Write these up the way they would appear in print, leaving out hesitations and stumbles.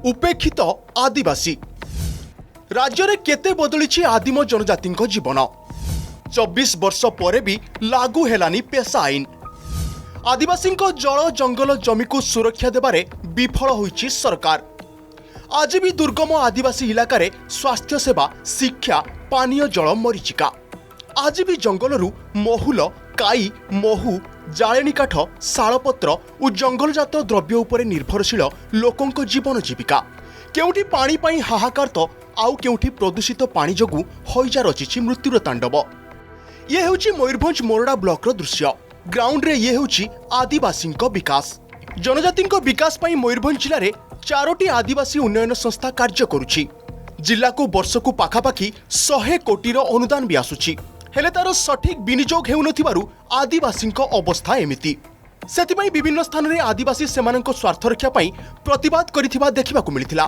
उपेक्षित आदिवासी राज्य में केते बदली आदिम जनजाति जीवन 24 वर्ष पर भी लागू हेलानी पेशा आईन आदिवासी जल जंगल जमी को सुरक्षा देबारे विफल होईछि सरकार। आज भी दुर्गम आदिवासी इलाकार स्वास्थ्य सेवा शिक्षा पानीय जल मरीचिका आज भी जंगलरू महुल काई महू जाळेनी काठ शालपत्र और जंगलजात द्रव्य उपरे निर्भरशील लोकंक जीवन जीविका केउठी पानी पाई हाहाकार तो आउ केउठी प्रदूषित पानी जोगु हईजा रचिछि मृत्युर तांडव। ये हेउछि मयूरभंज मोरडा ब्लॉक दृश्य ग्राउंड रे ये हेउछि आदिवासी विकास जनजाति विकास पाई मयूरभंज जिले में 4टी आदिवासी उन्नयन संस्था कार्य करुछि। जिला को वर्ष को पाखापाखि 100 कोटी अनुदान भी आसुछि हेले तार सठिक विनियोग हेउनथिबारु आदिवासी अवस्था एमिति सेतिपई विभिन्न स्थान में आदिवासी सेमानक स्वार्थ रक्षा पाई प्रतिवाद करिथिबा देखिबाकु मिलिथिला।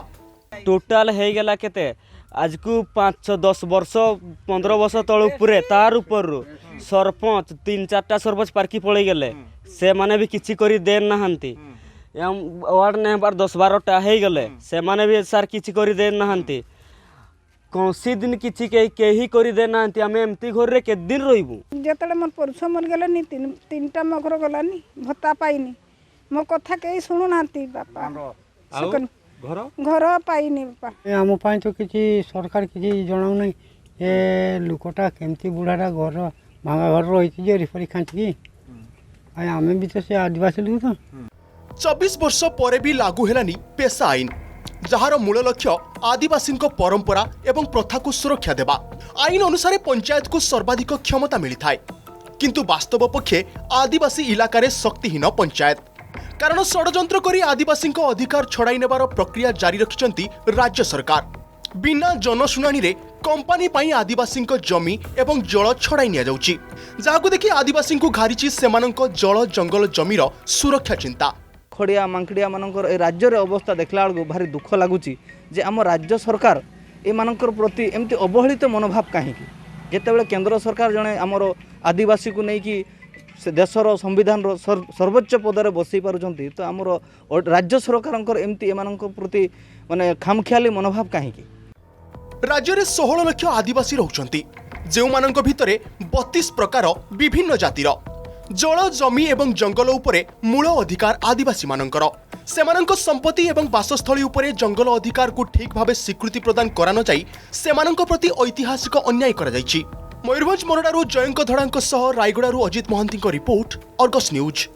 टोटाल हे गेला केते आज को 5-10 वर्ष 15 वर्ष तळ उपरे तार ऊपर सरपंच 3-4टा सरपंच पार्की पळै गेले से माने भी किछि करी देन नहंती वार्ड ने बार 10-12टा हे गेले से माने भी सर किछि करी देन नहंती कौसी दिन किछि के ही करी देन नहंती हमें एमती घर रे के दिन रहिबु जेतले मन पुरुष मन गेले नि तीनटा म घर गलानी भत्ता पाइनी मो कथा के सुनु नांती बापा घर घर पाइनी बापा आम पाई तो किसी सरकार किसी जनाऊ नहीं ए लुकटा केमती बुढ़ाटा घर भांगा घर रही जे रिफरी खाँची आम भी तो से आदिवासी लोग तो 24 वर्ष पर भी लागू हेलानी पेशा आईन जार मूल लक्ष्य आदिवासी परंपरा एवं प्रथा को सुरक्षा देवा आईन अनुसार पंचायत को सर्वाधिक क्षमता मिलता है किंतु वास्तव पक्षे आदिवासी इलाकार शक्तिहीन पंचायत कारण षड्यंत्र करी आदिवासी अधिकार छड़ाई नेबार प्रक्रिया जारी रखिछंती राज्य सरकार बिना जनशुणानी रे कंपनी पाई आदिवासी जमी एवं जल छड़ाई निया जाउची जाहाको देखि आदिवासी को घारिछि सेमानक जल जंगल जमीर सुरक्षा चिंता। खड़िया मांकड़िया मानकर राज्य रे अवस्था देखला बेलू भारी दुख लगुच जे आम राज्य सरकार एमानकर प्रति एमती अवहेलित मनोभाव कहीं जेतेबेले केंद्र सरकार जड़े आमर आदिवासी को लेकिन से देशर संविधान सर्वोच्च पदरे बसई पारुछंती तो आमर राज्य सरकार एमती एमानकर प्रति माने खामखियाली मनोभाव कहीं राज्य में 16 लाख आदिवासी रहउछंती जेउ मानक भितरे 32 प्रकार विभिन्न जातिर जल जमी एवं जंगल उपरे मूल अधिकार आदिवासी मानकर सेमानक संपत्ति एवं बासस्थली उपरे जंगल अधिकार को ठीक भावे स्वीकृति प्रदान करा न जाई सेमानक प्रति ऐतिहासिक अन्याय करा जायछि। मयूरभंज मोरडारू जयंक धड़ांक सह रायगड़ारू Ajit Mahanti report Argus news.